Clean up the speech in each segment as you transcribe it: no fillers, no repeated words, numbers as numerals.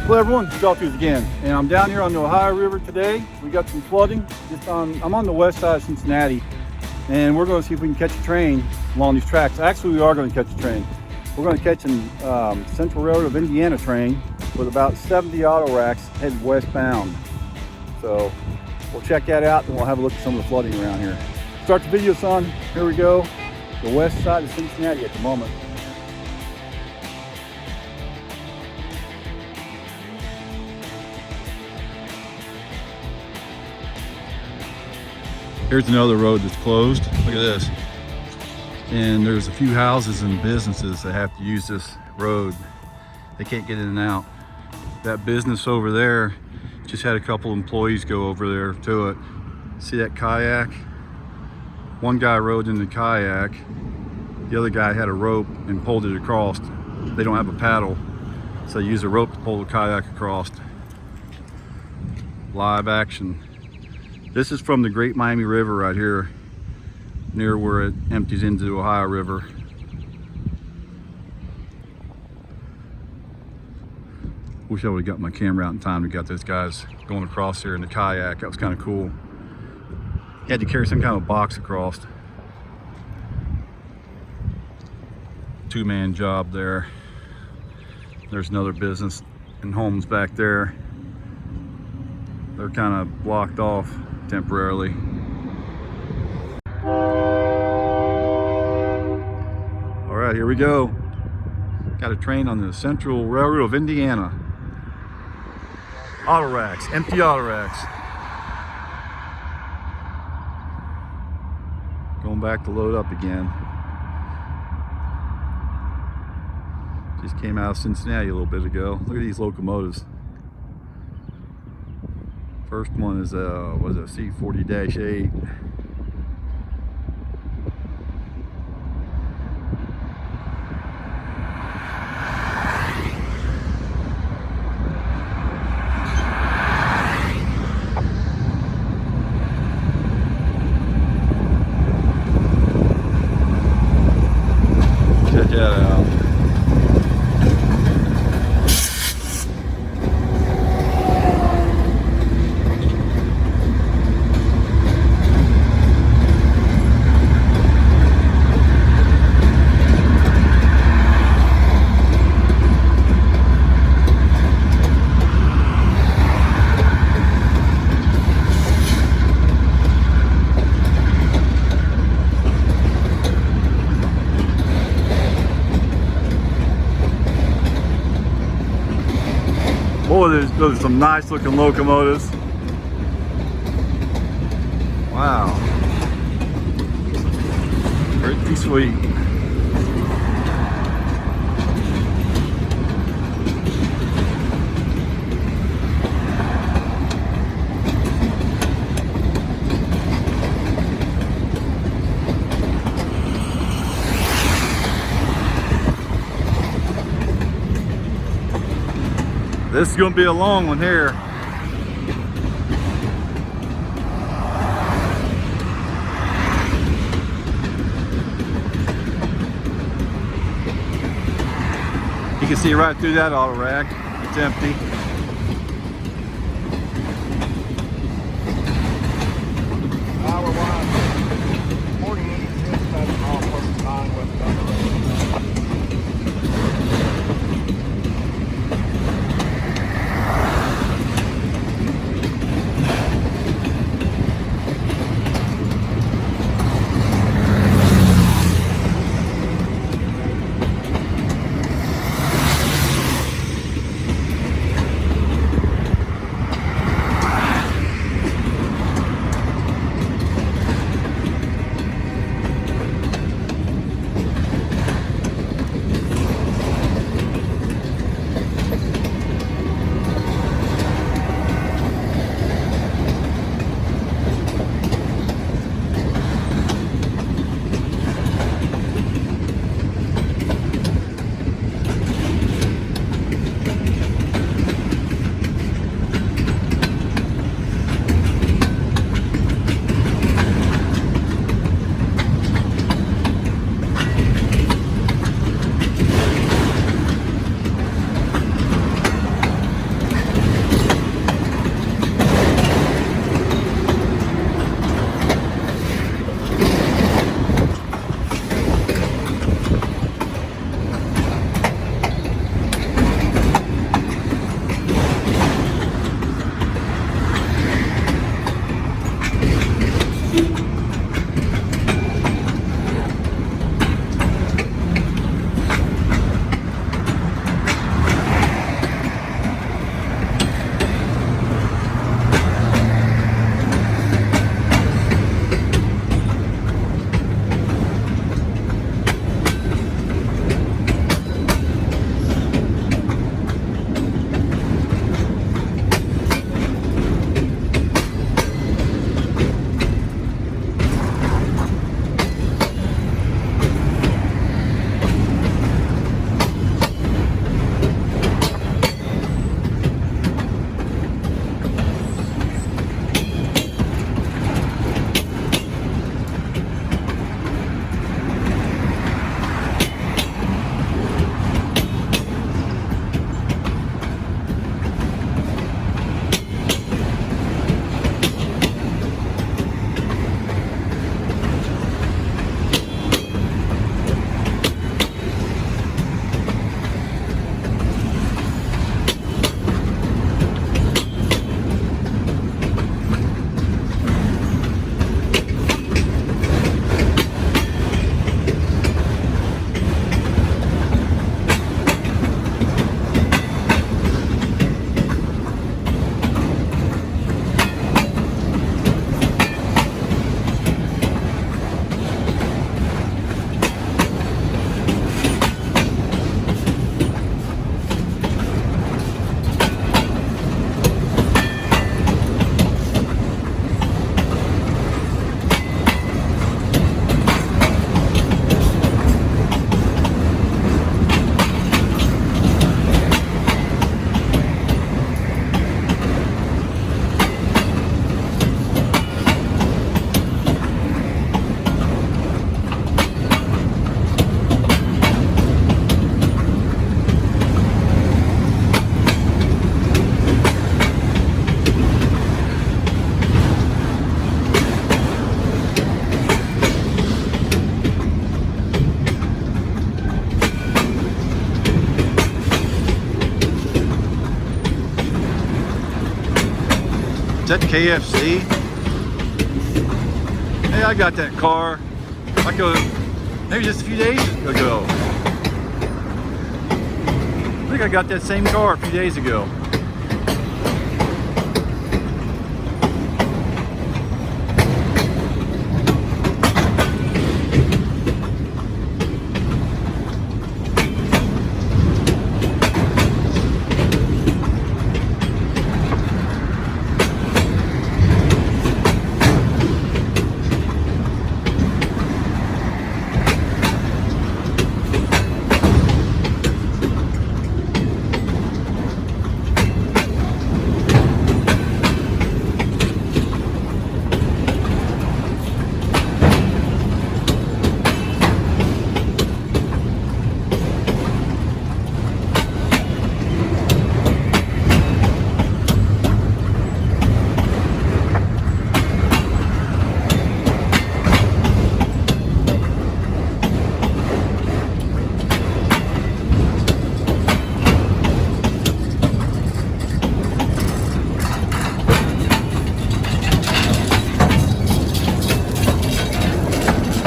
Hello everyone, Catastrophic again, and I'm down here on the Ohio River today. We got some flooding. I'm on the west side of Cincinnati, and we're going to see if we can catch a train along these tracks. Actually, we are going to catch a train. We're going to catch a Central Railroad of Indiana train with about 70 auto racks headed westbound. So we'll check that out, and we'll have a look at some of the flooding around here. Start the video, son. Here we go. The west side of Cincinnati at the moment. Here's another road that's closed. Look at this. And there's a few houses and businesses that have to use this road. They can't get in and out. That business over there just had a couple employees go over there to it. See that kayak? One guy rode in the kayak. The other guy had a rope and pulled it across. They don't have a paddle, so they use a rope to pull the kayak across. Live action. This is from the Great Miami River right here, near where it empties into the Ohio River. Wish I would have got my camera out in time to get those guys going across here in the kayak. That was kind of cool. He had to carry some kind of box across. Two-man job there. There's another business and homes back there. They're kind of blocked off temporarily. All right, here we go. Got a train on the Central Railroad of Indiana. Auto racks, empty auto racks. Going back to load up again. Just came out of Cincinnati a little bit ago. Look at these locomotives. First one is was a C40-8. Check that out. Boy, those are some nice looking locomotives. Wow. Pretty sweet. This is going to be a long one here. You can see right through that auto rack. It's empty. Hour 1, 48 Cincinnati, all plus 9 westbound. Is that KFC? Hey, I got that car. Maybe just a few days ago. I think I got that same car a few days ago.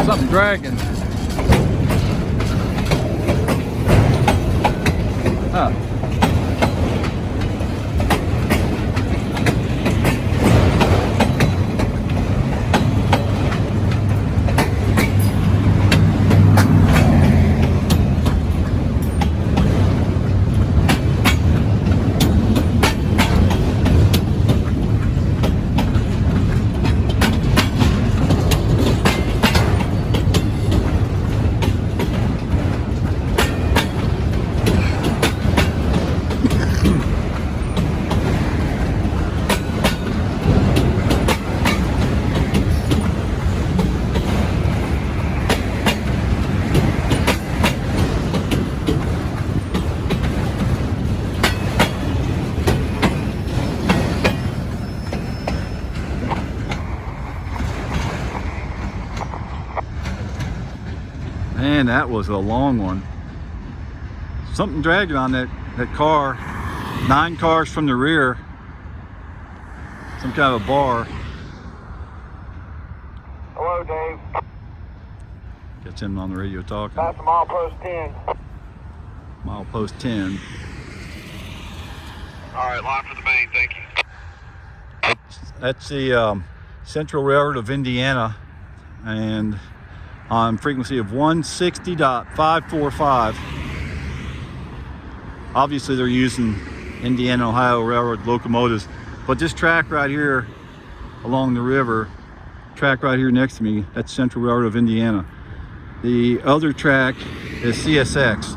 Something dragging. Huh. Man, that was a long one. Something dragged on that car. 9 cars from the rear. Some kind of a bar. Hello, Dave. Gets him on the radio talking. That's milepost 10. Milepost 10. All right, line for the main, thank you. That's the Central Railroad of Indiana, and on frequency of 160.545. Obviously they're using Indiana Ohio Railroad locomotives, but this track right here along the river, track right here next to me, that's Central Railroad of Indiana. The other track is CSX.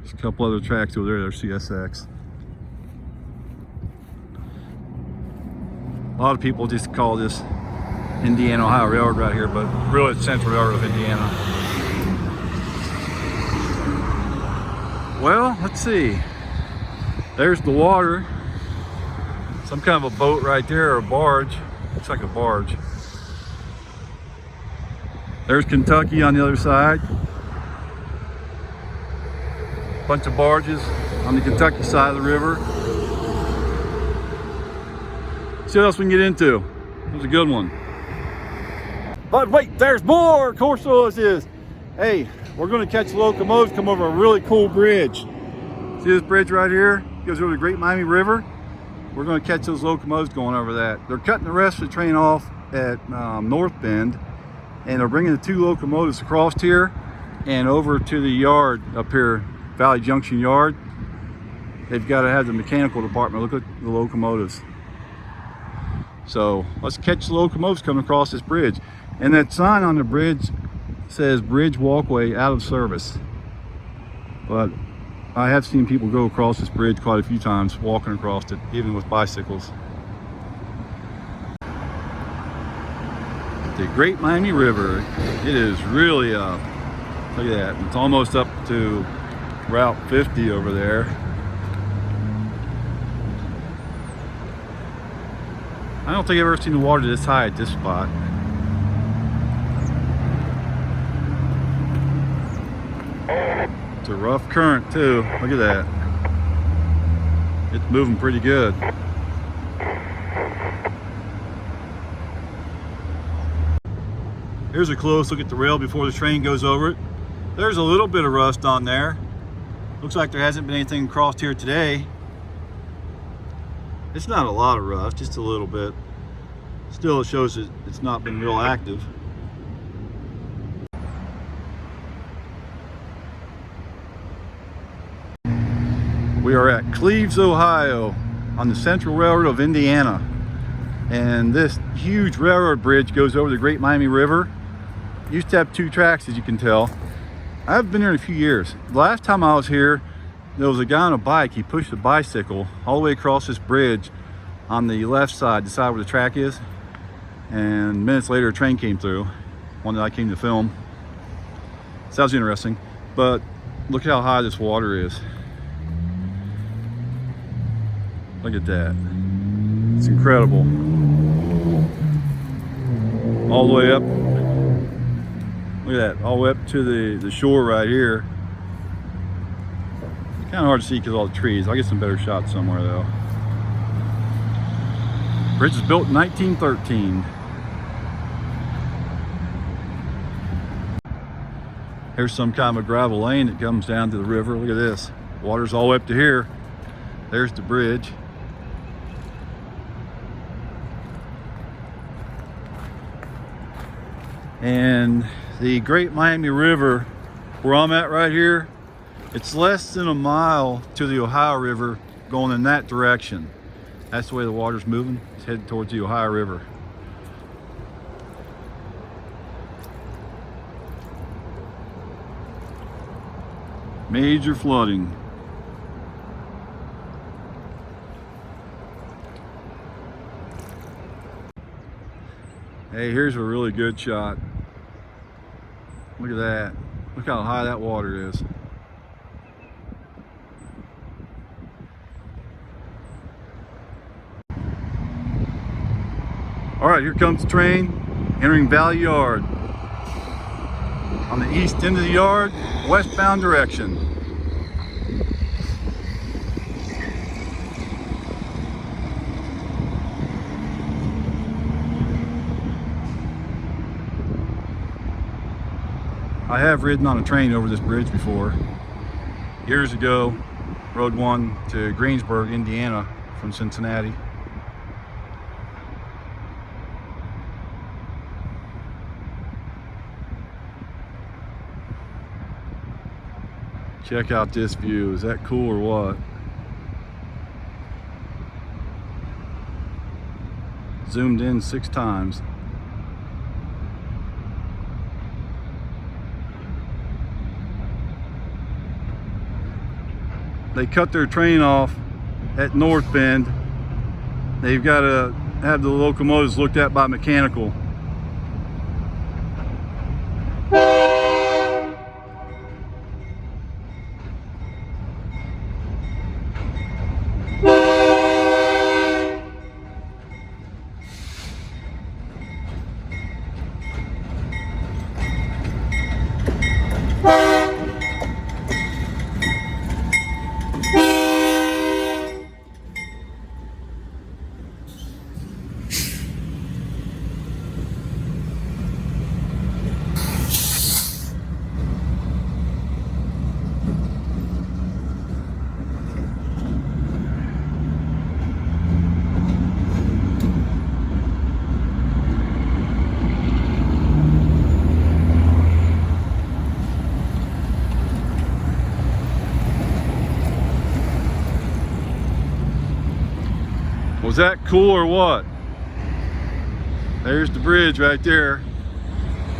There's a couple other tracks over there that are CSX. A lot of people just call this Indiana Ohio Railroad right here, but really it's Central Railroad of Indiana. Well, let's see. There's the water. Some kind of a boat right there, or a barge. Looks like a barge. There's Kentucky on the other side. Bunch of barges on the Kentucky side of the river. See what else we can get into. It was a good one. But wait, there's more! Of course there is. Hey, we're gonna catch locomotives, come over a really cool bridge. See this bridge right here? It goes over the Great Miami River. We're gonna catch those locomotives going over that. They're cutting the rest of the train off at North Bend, and they're bringing the 2 locomotives across here and over to the yard up here, Valley Junction Yard. They've got to have the mechanical department look at the locomotives. So let's catch the locomotives coming across this bridge. And that sign on the bridge says bridge walkway out of service. But I have seen people go across this bridge quite a few times, walking across it, even with bicycles. The Great Miami River, it is really up. Look at that, it's almost up to Route 50 over there. I don't think I've ever seen the water this high at this spot. It's a rough current too. Look at that. It's moving pretty good. Here's a close look at the rail before the train goes over it. There's a little bit of rust on there. Looks like there hasn't been anything crossed here today. It's not a lot of rust, just a little bit. Still, it shows that it's not been real active. We are at Cleves, Ohio, on the Central Railroad of Indiana. And this huge railroad bridge goes over the Great Miami River. It used to have 2 tracks, as you can tell. I haven't been here in a few years. The last time I was here, there was a guy on a bike. He pushed a bicycle all the way across this bridge on the left side, the side where the track is. And minutes later, a train came through, one that I came to film. Sounds interesting, but look how high this water is. Look at that. It's incredible. All the way up. Look at that, all the way up to the shore right here. Kind of hard to see because of all the trees. I'll get some better shots somewhere though. Bridge was built in 1913. Here's some kind of a gravel lane that comes down to the river. Look at this. Water's all the way up to here. There's the bridge. And the Great Miami River, where I'm at right here, it's less than a mile to the Ohio River going in that direction. That's the way the water's moving. It's headed towards the Ohio River. Major flooding. Hey, here's a really good shot. Look at that. Look how high that water is. All right, here comes the train entering Valley Yard. On the east end of the yard, westbound direction. I have ridden on a train over this bridge before. Years ago, rode one to Greensburg, Indiana from Cincinnati. Check out this view. Is that cool or what? Zoomed in 6 times. They cut their train off at North Bend. They've got to have the locomotives looked at by mechanical. Was that cool or what? There's the bridge right there.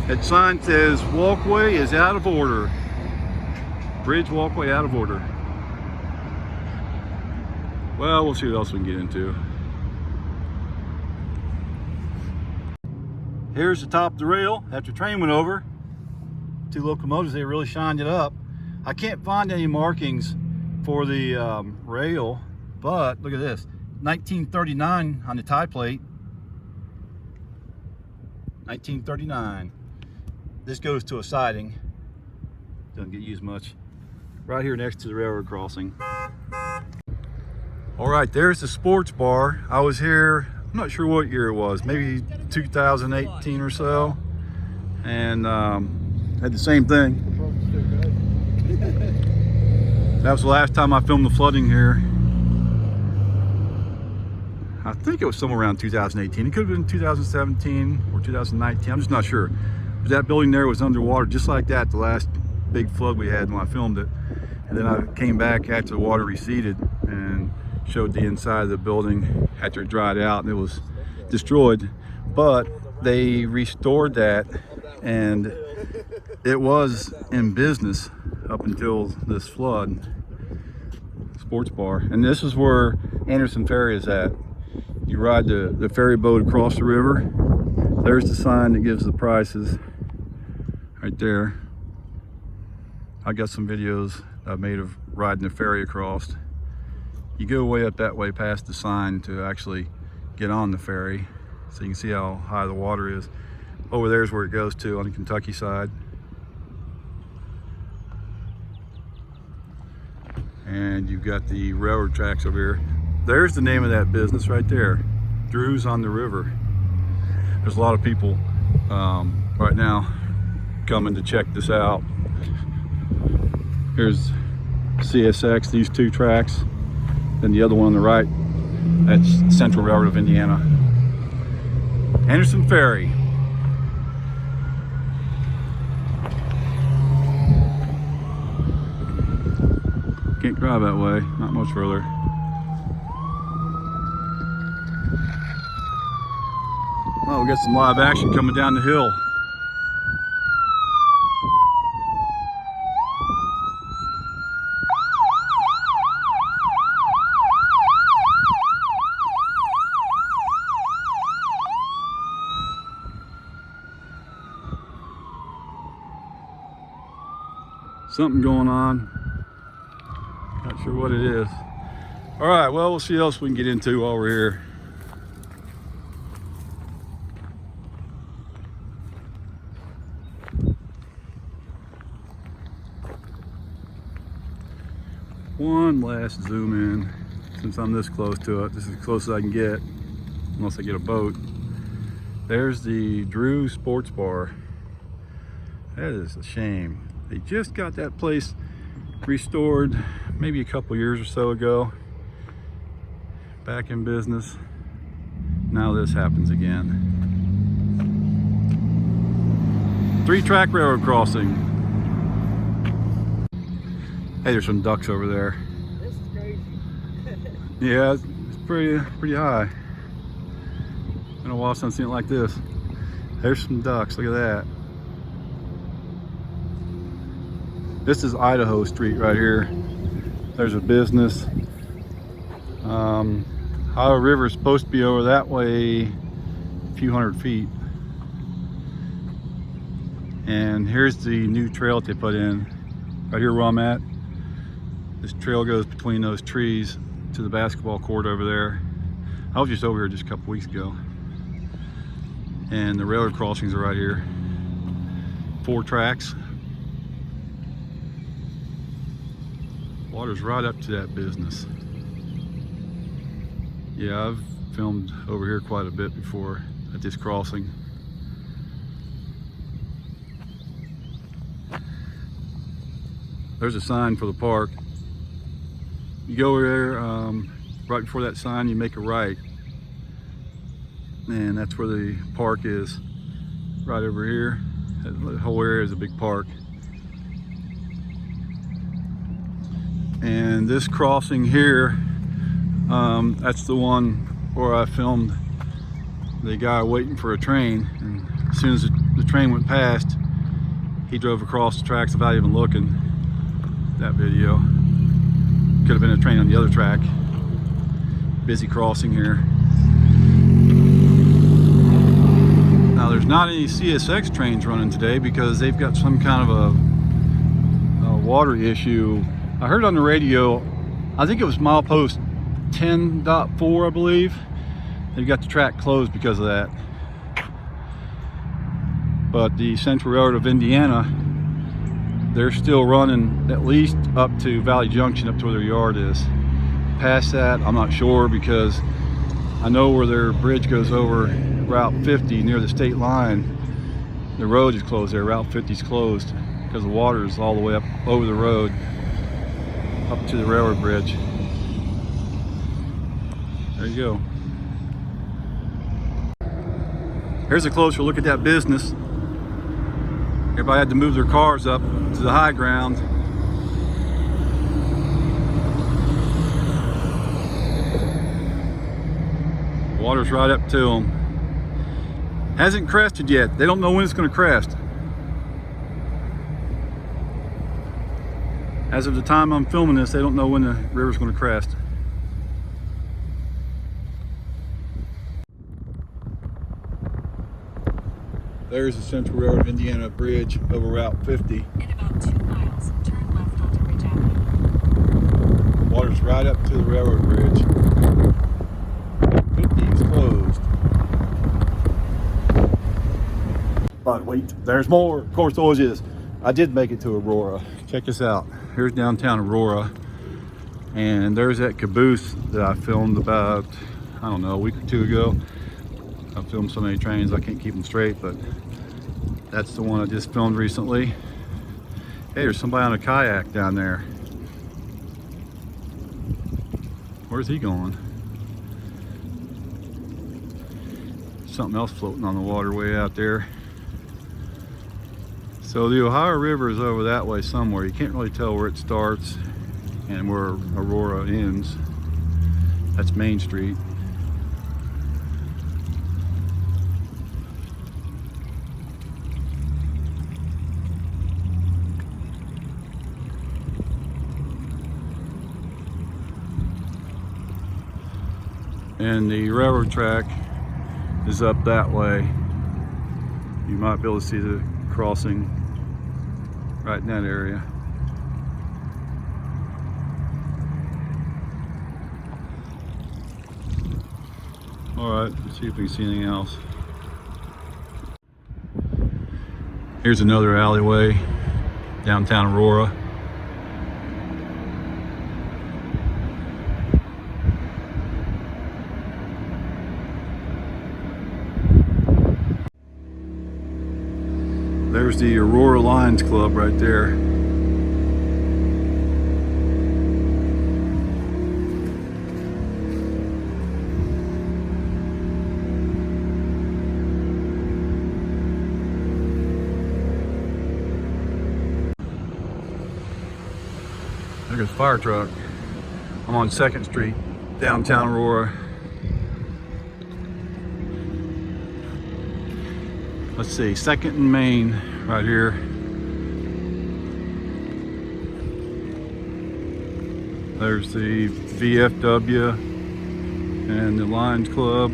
That sign says walkway is out of order. Bridge walkway out of order. Well, we'll see what else we can get into. Here's the top of the rail after the train went over. 2 locomotives, they really shined it up. I can't find any markings for the rail, but look at this. 1939 on the tie plate. 1939. This goes to a siding. Doesn't get used much. Right here next to the railroad crossing. All right, there's the sports bar. I was here, I'm not sure what year it was, maybe 2018 or so. and had the same thing. That was the last time I filmed the flooding here. I think it was somewhere around 2018. It could have been 2017 or 2019. I'm just not sure. But that building there was underwater just like that the last big flood we had when I filmed it. And then I came back after the water receded and showed the inside of the building after it dried out, and it was destroyed. But they restored that, and it was in business up until this flood. Sports bar. And this is where Anderson Ferry is at. You ride the ferry boat across the river. There's the sign that gives the prices right there. I got some videos I made of riding the ferry across. You go way up that way past the sign to actually get on the ferry, so you can see how high the water is. Over there is where it goes to on the Kentucky side. And you've got the railroad tracks over here. There's the name of that business right there, Drew's on the River. There's a lot of people right now coming to check this out. Here's CSX, these two tracks, then the other one on the right, that's Central Railroad of Indiana. Anderson Ferry. Can't drive that way, not much further. Oh, we got some live action coming down the hill. Something going on. Not sure what it is. All right, well, we'll see what else we can get into while we're here. One last zoom in, since I'm this close to it. This is as close as I can get, unless I get a boat. There's the Drew Sports Bar. That is a shame. They just got that place restored maybe a couple years or so ago. Back in business. Now this happens again. 3-track railroad crossing. Hey, there's some ducks over there. This is crazy. Yeah, it's pretty high. Been a while since I've seen it like this. There's some ducks, look at that. This is Idaho Street right here. There's a business. Ohio River is supposed to be over that way a few hundred feet. And here's the new trail that they put in. Right here where I'm at. This trail goes between those trees to the basketball court over there. I was just over here just a couple weeks ago. And the railroad crossings are right here. 4 tracks. Water's right up to that business. Yeah, I've filmed over here quite a bit before at this crossing. There's a sign for the park. You go over there, right before that sign, you make a right. And that's where the park is, right over here. The whole area is a big park. And this crossing here, that's the one where I filmed the guy waiting for a train. And as soon as the train went past, he drove across the tracks without even looking. That video. Could have been a train on the other track. Busy crossing here. Now there's not any CSX trains running today because they've got some kind of a water issue. I heard on the radio, I think it was milepost 10.4, I believe. They've got the track closed because of that. But the Central Railroad of Indiana, they're still running at least up to Valley Junction, up to where their yard is. Past that, I'm not sure, because I know where their bridge goes over Route 50 near the state line. the road is closed there. Route 50 is closed because the water is all the way up over the road up to the railroad bridge. There you go. Here's a closer look at that business. Everybody had to move their cars up to the high ground. Water's right up to them. Hasn't crested yet. They don't know when it's going to crest. As of the time I'm filming this, they don't know when the river's going to crest. There's the Central Railroad of Indiana Bridge over Route 50. In about 2 miles, turn left onto Ridge Avenue. Water's right up to the railroad bridge. 50 is closed. But wait, there's more. Of course, always is. I did make it to Aurora. Check this out. Here's downtown Aurora. And there's that Caboose that I filmed about, I don't know, a week or two ago. I filmed so many trains I can't keep them straight, but that's the one I just filmed recently. Hey, there's somebody on a kayak down there. Where's he going? Something else floating on the water way out there. So the Ohio River is over that way somewhere. You can't really tell where it starts and where Aurora ends. That's Main Street. And the railroad track is up that way. You might be able to see the crossing right in that area. All right, let's see if we can see anything else. Here's another alleyway, downtown Aurora. There's the Aurora Lions Club right there. There's a fire truck. I'm on 2nd Street, downtown Aurora. Let's see, 2nd and Main right here. There's the VFW and the Lions Club.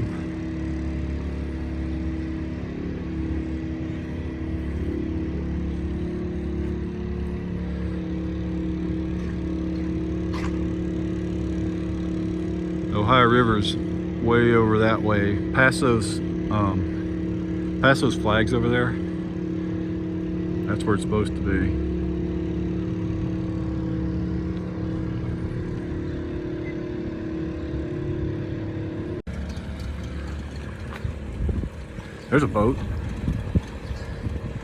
Ohio River's way over that way. Past those flags over there. That's where it's supposed to be. There's a boat.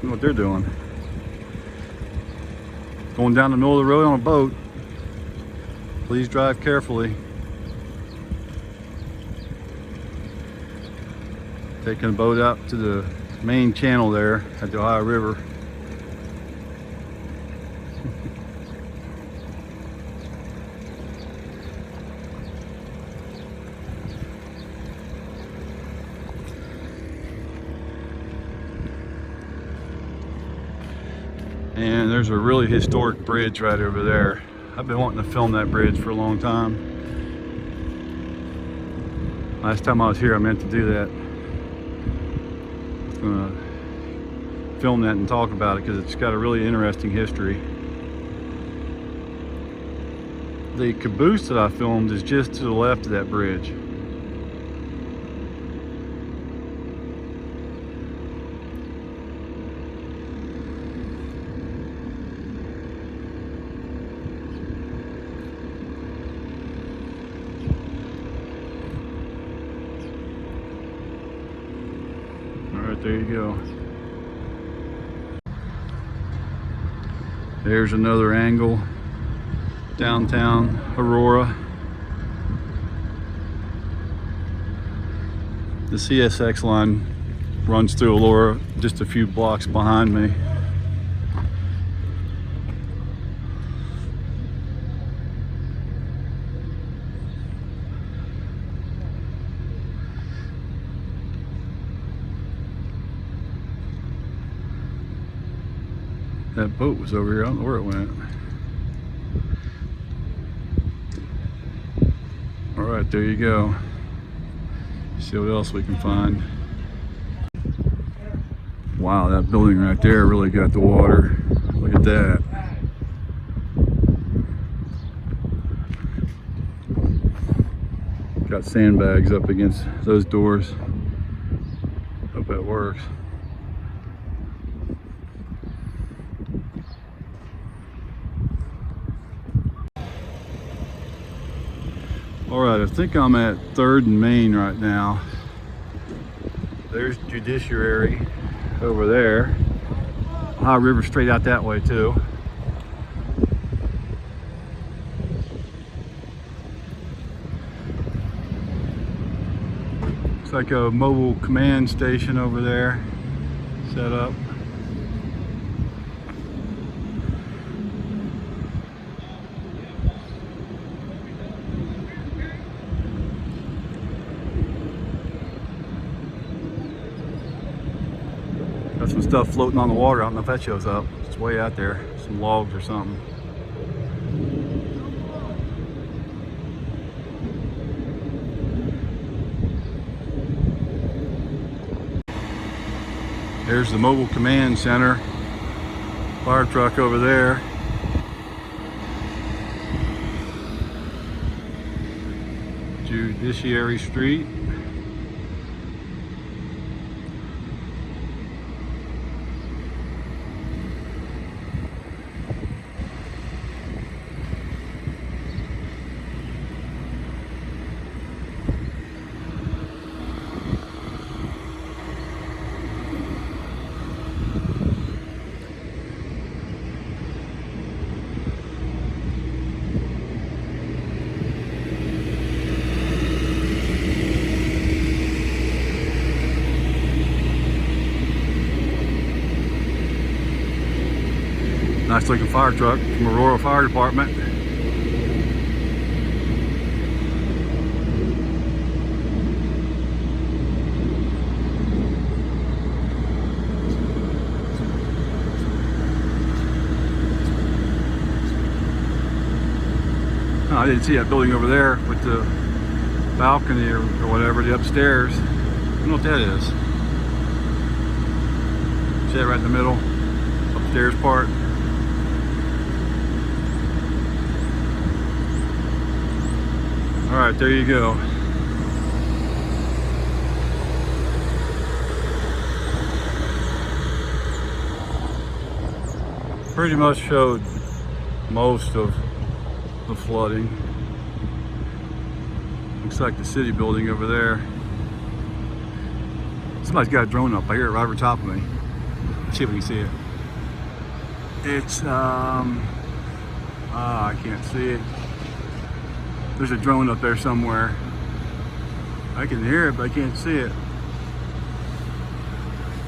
Look what they're doing. Going down the middle of the road on a boat. Please drive carefully. Taking a boat out to the main channel there at the Ohio River. And there's a really historic bridge right over there. I've been wanting to film that bridge for a long time. Last time I was here, I meant to do that. Film that and talk about it because it's got a really interesting history. The Caboose that I filmed is just to the left of that bridge. All right, there you go. There's another angle, downtown Aurora. The CSX line runs through Aurora just a few blocks behind me. That boat was over here. I don't know where it went. All right, there you go. See what else we can find. Wow, that building right there really got the water. Look at that. Got sandbags up against those doors. Hope that works. All right, I think I'm at 3rd and Main right now. There's Judiciary over there. Ohio River straight out that way too. Looks like a mobile command station over there set up. Got some stuff floating on the water. I don't know if that shows up. It's way out there. Some logs or something. There's the mobile command center. Fire truck over there. Judiciary Street. Nice looking fire truck from Aurora Fire Department. Oh, I didn't see that building over there with the balcony or whatever, the upstairs. I don't know what that is. See that right in the middle? Upstairs part. All right, there you go. Pretty much showed most of the flooding. Looks like the city building over there. Somebody's got a drone up. I hear it right over top of me. Let's see if we can see it. It's I can't see it. There's a drone up there somewhere. I can hear it, but I can't see it.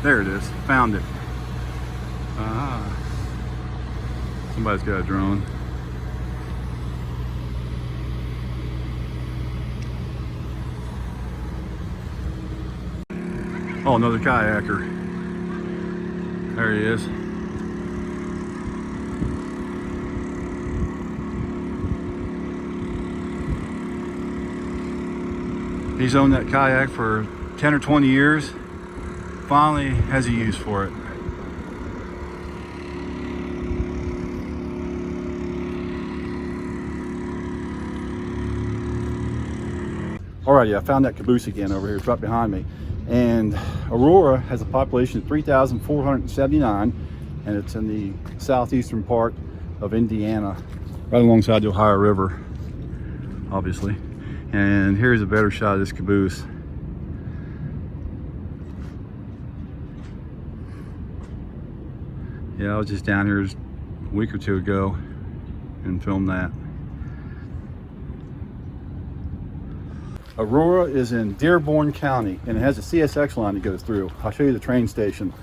There it is. Found it. Somebody's got a drone. Oh, another kayaker. There he is. He's owned that kayak for 10 or 20 years. Finally has a use for it. Alrighty, I found that caboose again over here. It's right behind me. And Aurora has a population of 3,479, and it's in the southeastern part of Indiana, right alongside the Ohio River, obviously. And here's a better shot of this caboose. Yeah, I was just down here a week or two ago and filmed that. Aurora is in Dearborn County, and it has a CSX line that goes through. I'll show you the train station.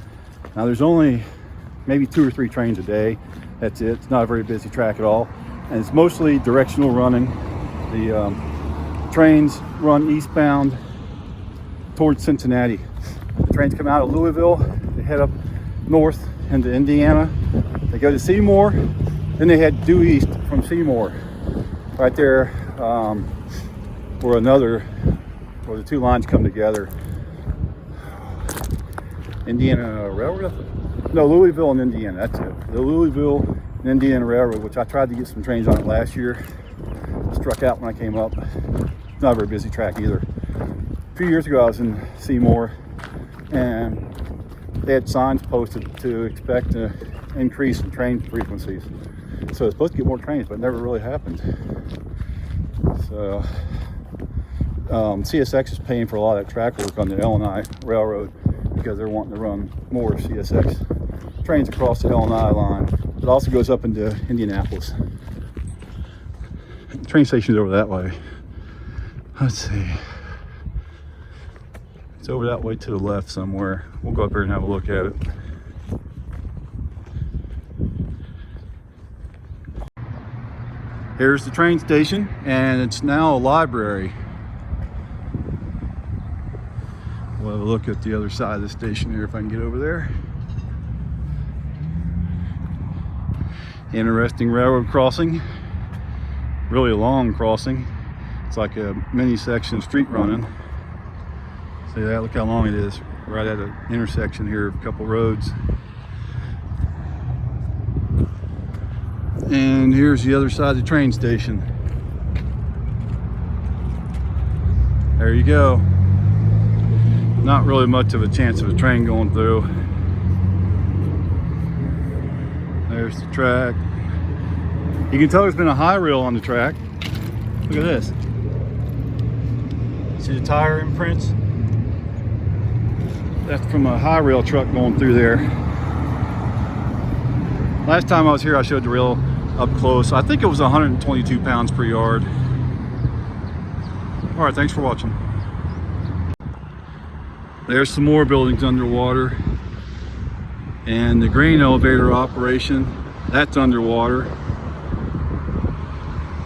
Now there's only maybe 2 or 3 trains a day. That's it. It's not a very busy track at all. And it's mostly directional running. The trains run eastbound towards Cincinnati. The trains come out of Louisville, they head up north into Indiana. They go to Seymour, then they head due east from Seymour. Right there, where the 2 lines come together. Indiana Railroad? No, Louisville and Indiana, that's it. The Louisville and Indiana Railroad, which I tried to get some trains on it last year. Struck out when I came up. It's not a very busy track either. A few years ago I was in Seymour, and they had signs posted to expect an increase in train frequencies. So it's supposed to get more trains, but it never really happened. So CSX is paying for a lot of that track work on the L&I Railroad because they're wanting to run more CSX trains across the L&I line. It also goes up into Indianapolis. The train station's over that way. Let's see. It's over that way to the left somewhere. We'll go up here and have a look at it. Here's the train station, and it's now a library. We'll have a look at the other side of the station here if I can get over there. Interesting railroad crossing. Really a long crossing. It's like a mini section of street running. See that? Look how long it is. Right at an intersection here of a couple roads. And here's the other side of the train station. There you go. Not really much of a chance of a train going through. There's the track. You can tell there's been a high rail on the track. Look at this. See the tire imprints? That's from a high rail truck going through there. Last time I was here, I showed the rail up close. I think it was 122 pounds per yard. All right, thanks for watching. There's some more buildings underwater. And the grain elevator operation, that's underwater.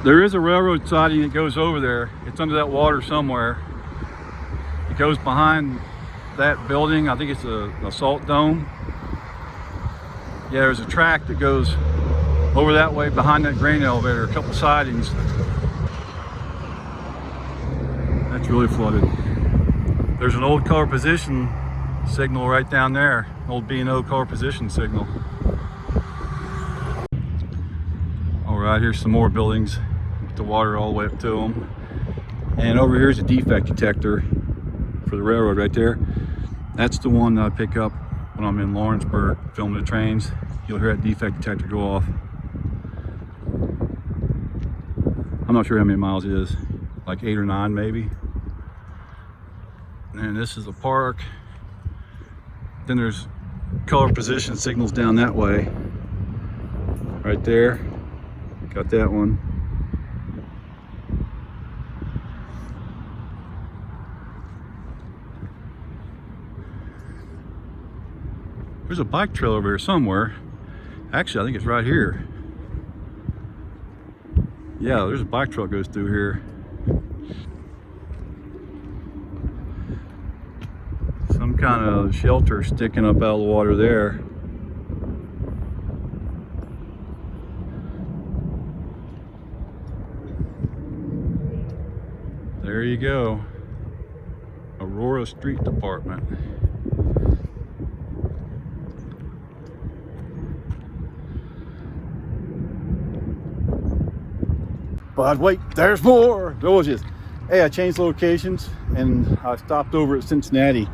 There is a railroad siding that goes over there. It's under that water somewhere. It goes behind that building. I think it's a salt dome. Yeah, there's a track that goes over that way behind that grain elevator, a couple sidings. That's really flooded. There's an old color position signal right down there, old B&O color position signal. All right, here's some more buildings with the water all the way up to them. And over here's a defect detector for the railroad right there. That's the one that I pick up when I'm in Lawrenceburg filming the trains. You'll hear that defect detector go off. I'm not sure how many miles it is, like 8 or 9 maybe. And this is the park. Then there's color position signals down that way. Right there. Got that one. There's a bike trail over here somewhere. Actually, I think it's right here. Yeah, there's a bike trail that goes through here. Some kind of shelter sticking up out of the water there. There you go. Aurora Street Department. But wait, there's more. Those is. Hey, I changed locations and I stopped over at Cincinnati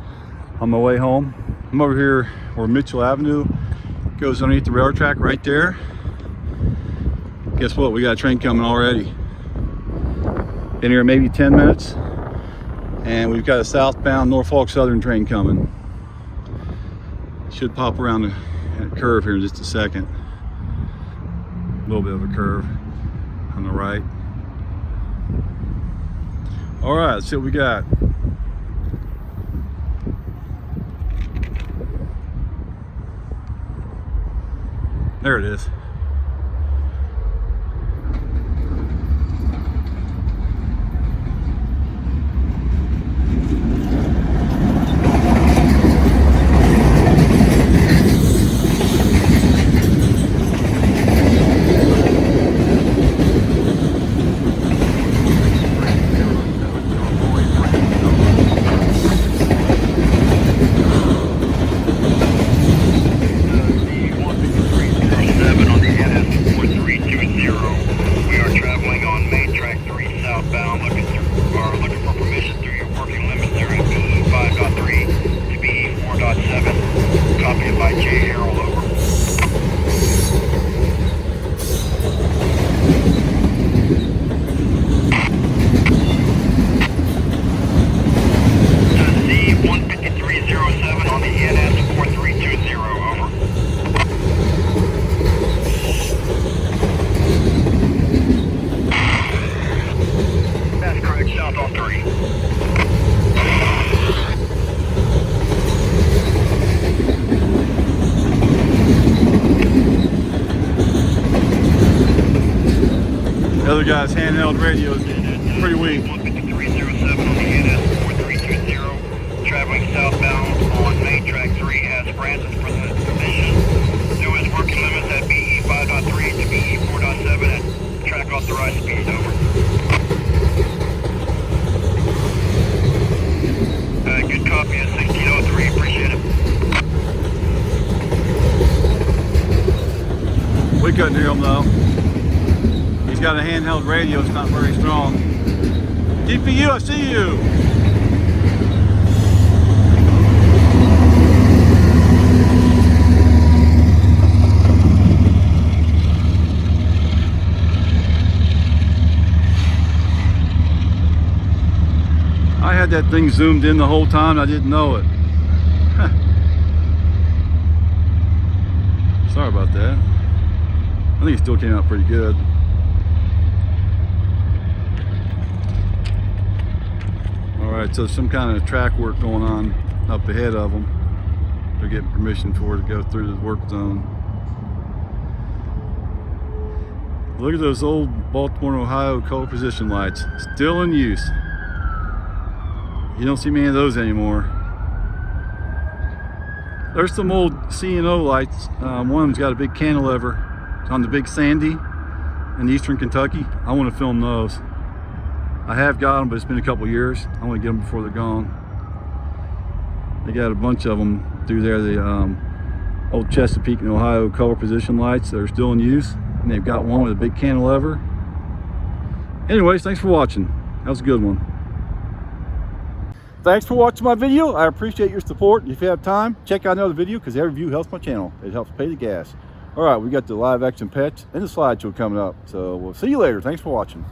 on my way home. I'm over here where Mitchell Avenue goes underneath the railroad track right there. Guess what? We got a train coming already. Been here maybe 10 minutes. And we've got a southbound Norfolk Southern train coming. Should pop around that curve here in just a second. A little bit of a curve on the right. All right, let's see what we got. There it is. The other guy's handheld radio is pretty weak. 15307 on the NS 4320, traveling southbound on main track 3 as Francis presents permission. Do his working limits at BE 5.3 to BE 4.7 at track authorized speed. Over. Good copy at 1603. Appreciate it. We couldn't hear him though. He's got a handheld radio, it's not very strong. DPU, I see you! I had that thing zoomed in the whole time, I didn't know it. Sorry about that. I think it still came out pretty good. Alright, so some kind of track work going on up ahead of them. They're getting permission for it to go through the work zone. Look at those old Baltimore, Ohio coal position lights. Still in use. You don't see many of those anymore. There's some old C&O lights. One of them's got a big cantilever on the Big Sandy in eastern Kentucky. I want to film those. I have got them, but it's been a couple years. I want to get them before they're gone. They got a bunch of them through there. The old Chesapeake and Ohio color position lights that are still in use. And they've got one with a big cantilever. Anyways, thanks for watching. That was a good one. Thanks for watching my video. I appreciate your support. If you have time, check out another video because every view helps my channel. It helps pay the gas. All right, we got the live action pets and the slideshow coming up. So we'll see you later. Thanks for watching.